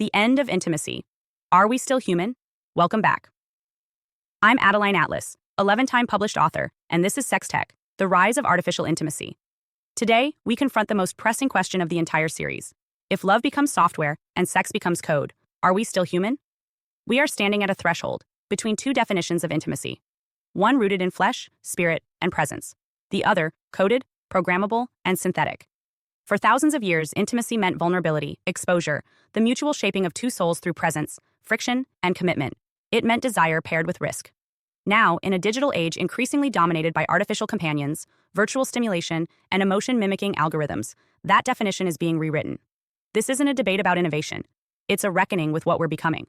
The end of intimacy. Are we still human? Welcome back. I'm Adeline Atlas, 11-time published author, and this is Sex Tech, the rise of artificial intimacy. Today, we confront the most pressing question of the entire series. If love becomes software and sex becomes code, are we still human? We are standing at a threshold between two definitions of intimacy. One rooted in flesh, spirit, and presence. The other, coded, programmable, and synthetic. For thousands of years, intimacy meant vulnerability, exposure, the mutual shaping of two souls through presence, friction, and commitment. It meant desire paired with risk. Now, in a digital age increasingly dominated by artificial companions, virtual stimulation, and emotion-mimicking algorithms, that definition is being rewritten. This isn't a debate about innovation. It's a reckoning with what we're becoming.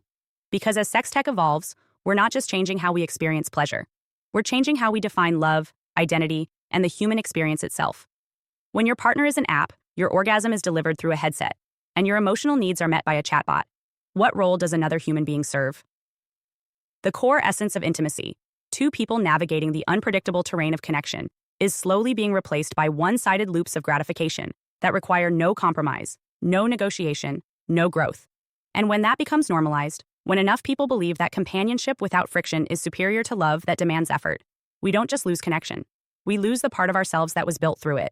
Because as sex tech evolves, we're not just changing how we experience pleasure. We're changing how we define love, identity, and the human experience itself. When your partner is an app, your orgasm is delivered through a headset, and your emotional needs are met by a chatbot. What role does another human being serve? The core essence of intimacy, two people navigating the unpredictable terrain of connection, is slowly being replaced by one-sided loops of gratification that require no compromise, no negotiation, no growth. And when that becomes normalized, when enough people believe that companionship without friction is superior to love that demands effort, we don't just lose connection. We lose the part of ourselves that was built through it.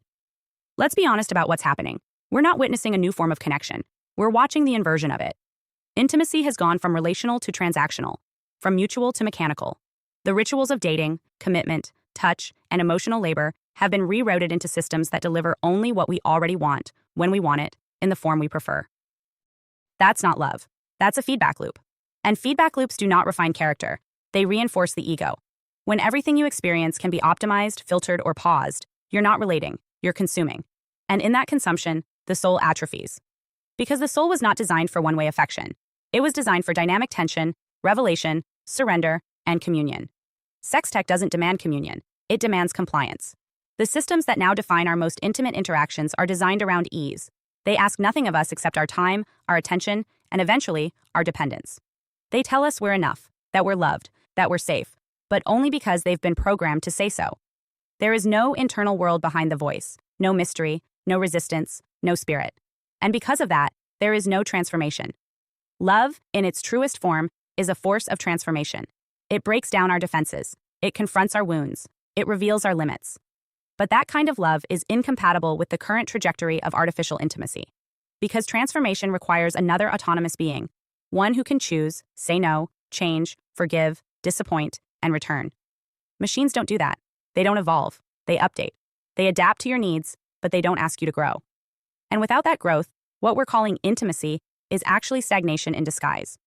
Let's be honest about what's happening. We're not witnessing a new form of connection. We're watching the inversion of it. Intimacy has gone from relational to transactional, from mutual to mechanical. The rituals of dating, commitment, touch, and emotional labor have been rerouted into systems that deliver only what we already want, when we want it, in the form we prefer. That's not love. That's a feedback loop. And feedback loops do not refine character. They reinforce the ego. When everything you experience can be optimized, filtered, or paused, you're not relating, you're consuming. And in that consumption, the soul atrophies. Because the soul was not designed for one-way affection. It was designed for dynamic tension, revelation, surrender, and communion. Sex tech doesn't demand communion. It demands compliance. The systems that now define our most intimate interactions are designed around ease. They ask nothing of us except our time, our attention, and eventually, our dependence. They tell us we're enough, that we're loved, that we're safe, but only because they've been programmed to say so. There is no internal world behind the voice, no mystery, no resistance, no spirit. And because of that, there is no transformation. Love, in its truest form, is a force of transformation. It breaks down our defenses. It confronts our wounds. It reveals our limits. But that kind of love is incompatible with the current trajectory of artificial intimacy. Because transformation requires another autonomous being, one who can choose, say no, change, forgive, disappoint, and return. Machines don't do that. They don't evolve. They update. They adapt to your needs, but they don't ask you to grow. And without that growth, what we're calling intimacy is actually stagnation in disguise.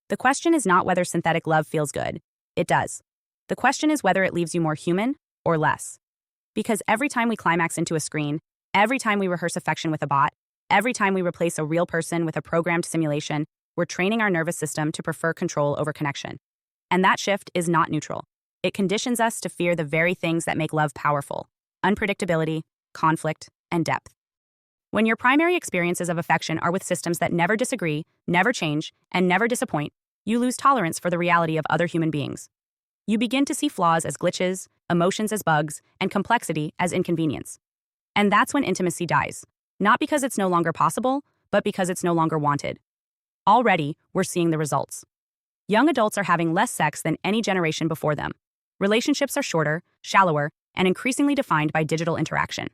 The question is not whether synthetic love feels good. It does. The question is whether it leaves you more human or less. Because every time we climax into a screen, every time we rehearse affection with a bot, every time we replace a real person with a programmed simulation, we're training our nervous system to prefer control over connection. And that shift is not neutral. It conditions us to fear the very things that make love powerful: unpredictability, conflict, and depth. When your primary experiences of affection are with systems that never disagree, never change, and never disappoint, you lose tolerance for the reality of other human beings. You begin to see flaws as glitches, emotions as bugs, and complexity as inconvenience. And that's when intimacy dies. Not because it's no longer possible, but because it's no longer wanted. Already, we're seeing the results. Young adults are having less sex than any generation before them. Relationships are shorter, shallower, and increasingly defined by digital interaction.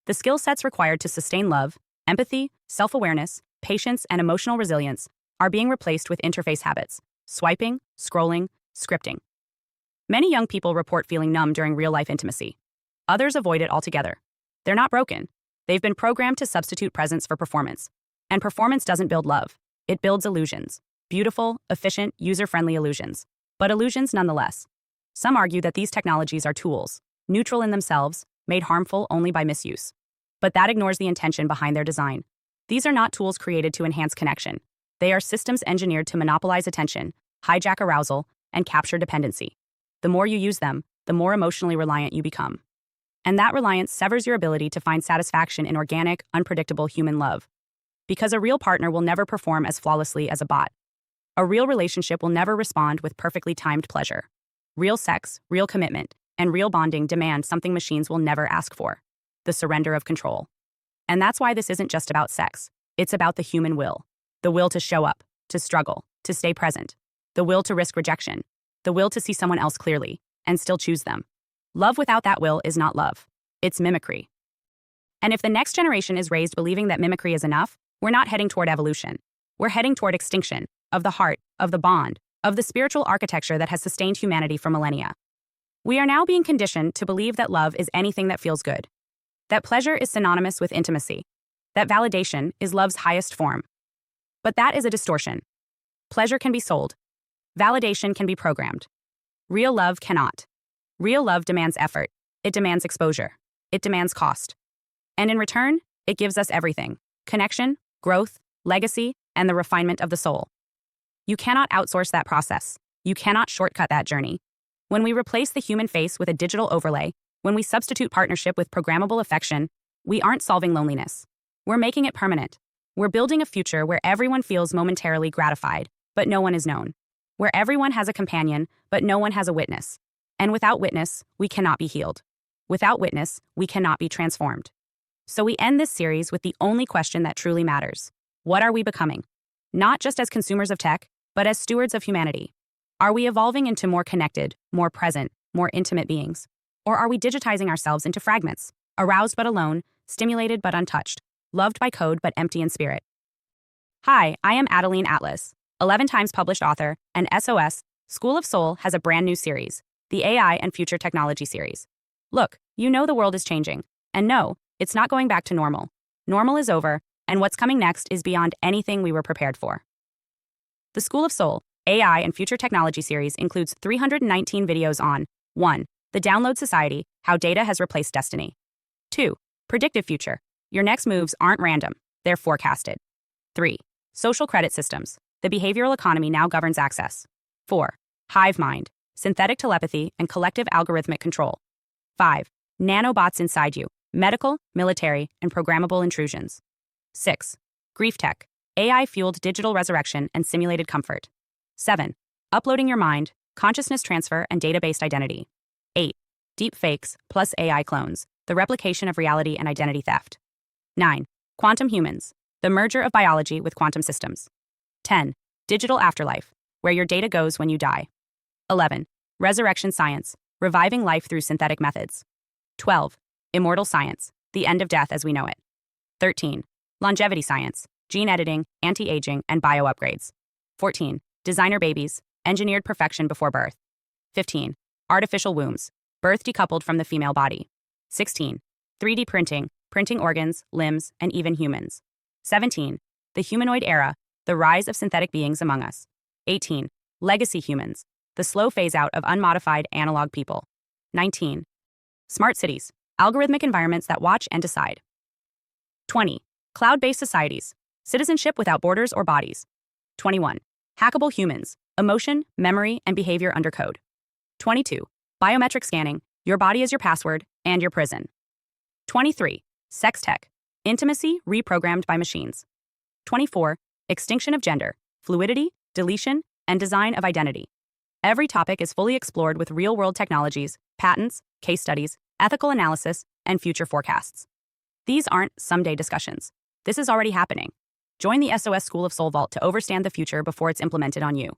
The skill sets required to sustain love, empathy, self-awareness, patience, and emotional resilience are being replaced with interface habits: swiping, scrolling, scripting. Many young people report feeling numb during real-life intimacy. Others avoid it altogether. They're not broken. They've been programmed to substitute presence for performance. And performance doesn't build love. It builds illusions. Beautiful, efficient, user-friendly illusions. But illusions nonetheless. Some argue that these technologies are tools, neutral in themselves, made harmful only by misuse. But that ignores the intention behind their design. These are not tools created to enhance connection. They are systems engineered to monopolize attention, hijack arousal, and capture dependency. The more you use them, the more emotionally reliant you become. And that reliance severs your ability to find satisfaction in organic, unpredictable human love. Because a real partner will never perform as flawlessly as a bot. A real relationship will never respond with perfectly timed pleasure. Real sex, real commitment, and real bonding demand something machines will never ask for: the surrender of control. And that's why this isn't just about sex. It's about the human will. The will to show up, to struggle, to stay present, the will to risk rejection, the will to see someone else clearly and still choose them. Love without that will is not love. It's mimicry. And if the next generation is raised believing that mimicry is enough, we're not heading toward evolution. We're heading toward extinction of the heart, of the bond, of the spiritual architecture that has sustained humanity for millennia. We are now being conditioned to believe that love is anything that feels good, that pleasure is synonymous with intimacy, that validation is love's highest form. But that is a distortion. Pleasure can be sold. Validation can be programmed. Real love cannot. Real love demands effort. It demands exposure. It demands cost. And in return, it gives us everything: connection, growth, legacy, and the refinement of the soul. You cannot outsource that process. You cannot shortcut that journey. When we replace the human face with a digital overlay, when we substitute partnership with programmable affection, we aren't solving loneliness. We're making it permanent. We're building a future where everyone feels momentarily gratified, but no one is known. Where everyone has a companion, but no one has a witness. And without witness, we cannot be healed. Without witness, we cannot be transformed. So we end this series with the only question that truly matters. What are we becoming? Not just as consumers of tech, but as stewards of humanity. Are we evolving into more connected, more present, more intimate beings? Or are we digitizing ourselves into fragments, aroused but alone, stimulated but untouched, loved by code but empty in spirit? Hi, I am Adeline Atlas, 11 times published author, and SOS, School of Soul has a brand new series, the AI and Future Technology series. Look, you know the world is changing. And no, it's not going back to normal. Normal is over, and what's coming next is beyond anything we were prepared for. The School of Soul, AI and Future Technology series includes 319 videos on 1. The Download Society, How Data Has Replaced Destiny. 2. Predictive Future. Your next moves aren't random, they're forecasted. 3. Social Credit Systems. The behavioral economy now governs access. 4. Hive Mind. Synthetic telepathy and collective algorithmic control. 5. Nanobots inside you. Medical, military, and programmable intrusions. 6. Grief Tech. AI-fueled digital resurrection and simulated comfort. 7. Uploading your mind, consciousness transfer, and data-based identity. 8. Deep fakes plus AI clones. The replication of reality and identity theft. 9. Quantum humans. The merger of biology with quantum systems. 10. Digital afterlife, where your data goes when you die. 11. Resurrection science, reviving life through synthetic methods. 12. Immortal science, the end of death as we know it. 13. Longevity science, gene editing, anti-aging, and bio-upgrades. 14. Designer babies, engineered perfection before birth. 15. Artificial wombs, birth decoupled from the female body. 16. 3D printing, printing organs, limbs, and even humans. 17. The humanoid era, the rise of synthetic beings among us. 18. Legacy humans, the slow phase-out of unmodified analog people. 19. Smart cities, algorithmic environments that watch and decide. 20. Cloud-based societies, citizenship without borders or bodies. 21. Hackable humans, emotion, memory, and behavior under code. 22. Biometric scanning, your body is your password and your prison. 23. Sex tech, intimacy reprogrammed by machines. 24. Extinction of gender, fluidity, deletion, and design of identity. Every topic is fully explored with real-world technologies, patents, case studies, ethical analysis, and future forecasts. These aren't someday discussions. This is already happening. Join the SOS School of Soul Vault to overstand the future before it's implemented on you.